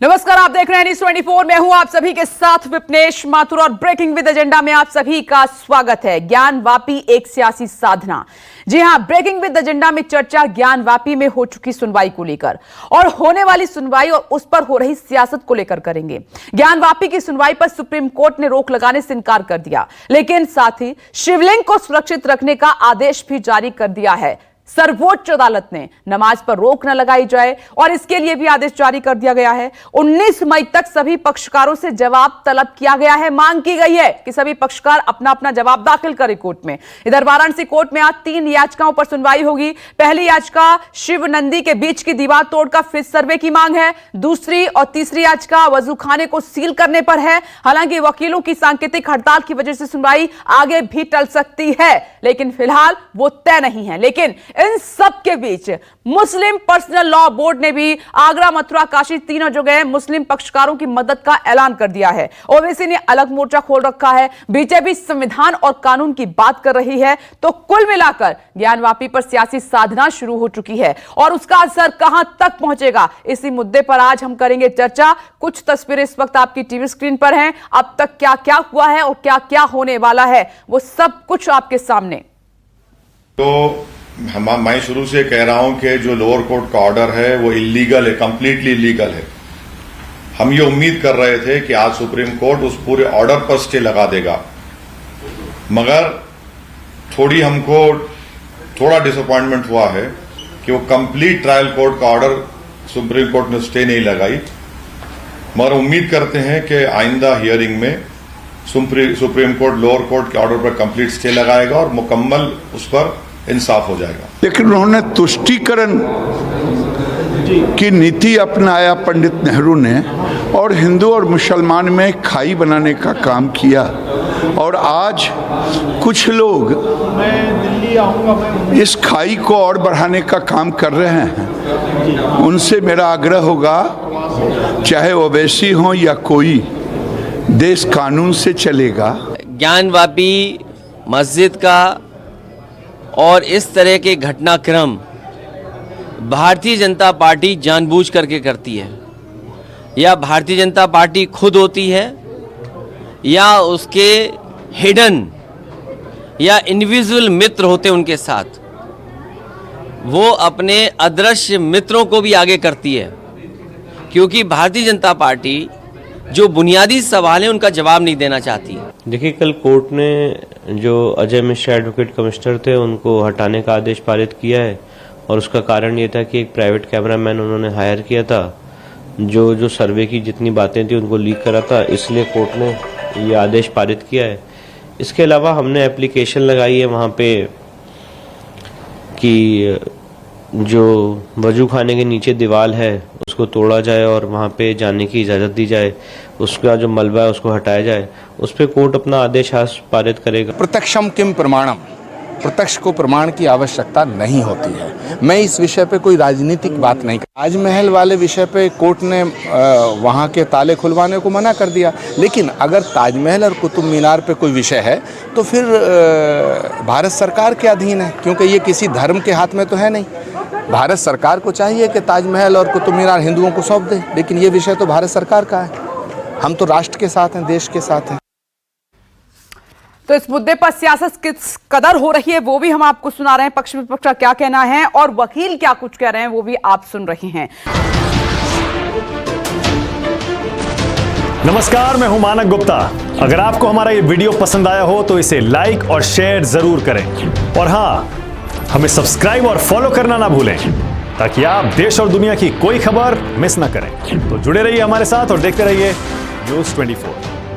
नमस्कार, आप देख रहे हैं न्यूज़ 24। मैं हूं आप सभी के साथ विपनेश माथुर और ब्रेकिंग विद एजेंडा में आप सभी का स्वागत है। ज्ञानवापी एक सियासी साधना। जी हां, ब्रेकिंग विद एजेंडा में चर्चा ज्ञानवापी में हो चुकी सुनवाई को लेकर और होने वाली सुनवाई और उस पर हो रही सियासत को लेकर करेंगे। ज्ञानवापी की सुनवाई पर सुप्रीम कोर्ट ने रोक लगाने से इनकार कर दिया, लेकिन साथ ही शिवलिंग को सुरक्षित रखने का आदेश भी जारी कर दिया है। सर्वोच्च अदालत ने नमाज पर रोक न लगाई जाए और इसके लिए भी आदेश जारी कर दिया गया है। 19 मई तक सभी पक्षकारों से जवाब तलब किया गया है। मांग की गई है कि सभी पक्षकार अपना अपना जवाब दाखिल करें कोर्ट में। इधर वाराणसी कोर्ट में आज 3 याचिकाओं पर सुनवाई होगी। पहली याचिका शिव नंदी के बीच की दीवार तोड़कर फिर सर्वे की मांग है। दूसरी और तीसरी याचिका वजूखाने को सील करने पर है। हालांकि वकीलों की सांकेतिक हड़ताल की वजह से सुनवाई आगे भी टल सकती है, लेकिन फिलहाल वो तय नहीं है। लेकिन इन सब के बीच मुस्लिम पर्सनल लॉ बोर्ड ने भी आगरा, मथुरा, काशी तीनों जगह मुस्लिम पक्षकारों की मदद का ऐलान कर दिया है। ओवैसी ने अलग मोर्चा खोल रखा है। बीजेपी संविधान और कानून की बात कर रही है। तो कुल मिलाकर ज्ञानवापी पर सियासी साधना शुरू हो चुकी है और उसका असर कहां तक पहुंचेगा, इसी मुद्दे पर आज हम करेंगे चर्चा। कुछ तस्वीरें इस वक्त आपकी टीवी स्क्रीन पर हैं। अब तक क्या क्या हुआ है और क्या क्या होने वाला है, वो सब कुछ आपके सामने। तो मैं शुरू से कह रहा हूं कि जो लोअर कोर्ट का ऑर्डर है वो इलीगल है, कंप्लीटली इलीगल है। हम ये उम्मीद कर रहे थे कि आज सुप्रीम कोर्ट उस पूरे ऑर्डर पर स्टे लगा देगा, मगर हमको थोड़ा डिसअपॉइंटमेंट हुआ है कि वो कंप्लीट ट्रायल कोर्ट का ऑर्डर सुप्रीम कोर्ट ने स्टे नहीं लगाई। मगर उम्मीद करते हैं कि आइंदा हियरिंग में सुप्रीम कोर्ट लोअर कोर्ट के ऑर्डर पर कंप्लीट स्टे लगाएगा और मुकम्मल उस पर इंसाफ हो जाएगा। लेकिन उन्होंने तुष्टीकरण की नीति अपनाया पंडित नेहरू ने, और हिंदू और मुसलमान में खाई बनाने का काम किया। और आज कुछ लोग इस खाई को और बढ़ाने का काम कर रहे हैं। उनसे मेरा आग्रह होगा, चाहे ओवैसी हो या कोई, देश कानून से चलेगा। ज्ञानवापी मस्जिद का और इस तरह के घटनाक्रम भारतीय जनता पार्टी जानबूझ करके करती है, या भारतीय जनता पार्टी खुद होती है, या उसके हिडन या इंडिविजुअल मित्र होते उनके साथ। वो अपने अदृश्य मित्रों को भी आगे करती है, क्योंकि भारतीय जनता पार्टी जो बुनियादी सवाल है उनका जवाब नहीं देना चाहती। देखिए, कल कोर्ट ने जो अजय मिश्रा एडवोकेट कमिश्नर थे उनको हटाने का आदेश पारित किया है, और उसका कारण ये था कि एक प्राइवेट कैमरामैन उन्होंने हायर किया था जो सर्वे की जितनी बातें थी उनको लीक करा था, इसलिए कोर्ट ने ये आदेश पारित किया है। इसके अलावा हमने एप्लीकेशन लगाई है वहाँ पे कि जो वजू खाने के नीचे दीवार है उसको तोड़ा जाए और वहाँ पे जाने की इजाज़त दी जाए, उसका जो मलबा है उसको हटाया जाए। उस पर कोर्ट अपना आदेश आज पारित करेगा। प्रत्यक्षम किम प्रमाणम, प्रत्यक्ष को प्रमाण की आवश्यकता नहीं होती है। मैं इस विषय पे कोई राजनीतिक बात नहीं कर। ताजमहल वाले विषय पे कोर्ट ने वहाँ के ताले खुलवाने को मना कर दिया, लेकिन अगर ताजमहल और कुतुब मीनार पे कोई विषय है तो फिर भारत सरकार के अधीन है, क्योंकि ये किसी धर्म के हाथ में तो है नहीं। भारत सरकार को चाहिए कि ताजमहल और कुतुब मीनार हिंदुओं को सौंप दे, लेकिन ये विषय तो भारत सरकार का है। हम तो राष्ट्र के साथ हैं, देश के साथ हैं। तो इस मुद्दे पर सियासत किस कदर हो रही है वो भी हम आपको सुना रहे हैं। पक्ष विपक्ष का क्या कहना है और वकील क्या कुछ कह रहे हैं वो भी आप सुन रहे हैं। नमस्कार, मैं हूं मानक गुप्ता। अगर आपको हमारा ये वीडियो पसंद आया हो तो इसे लाइक और शेयर जरूर करें, और हां, हमें सब्सक्राइब और फॉलो करना ना भूलें ताकि आप देश और दुनिया की कोई खबर मिस ना करें। तो जुड़े रहिए हमारे साथ और देखते रहिए न्यूज़ 24।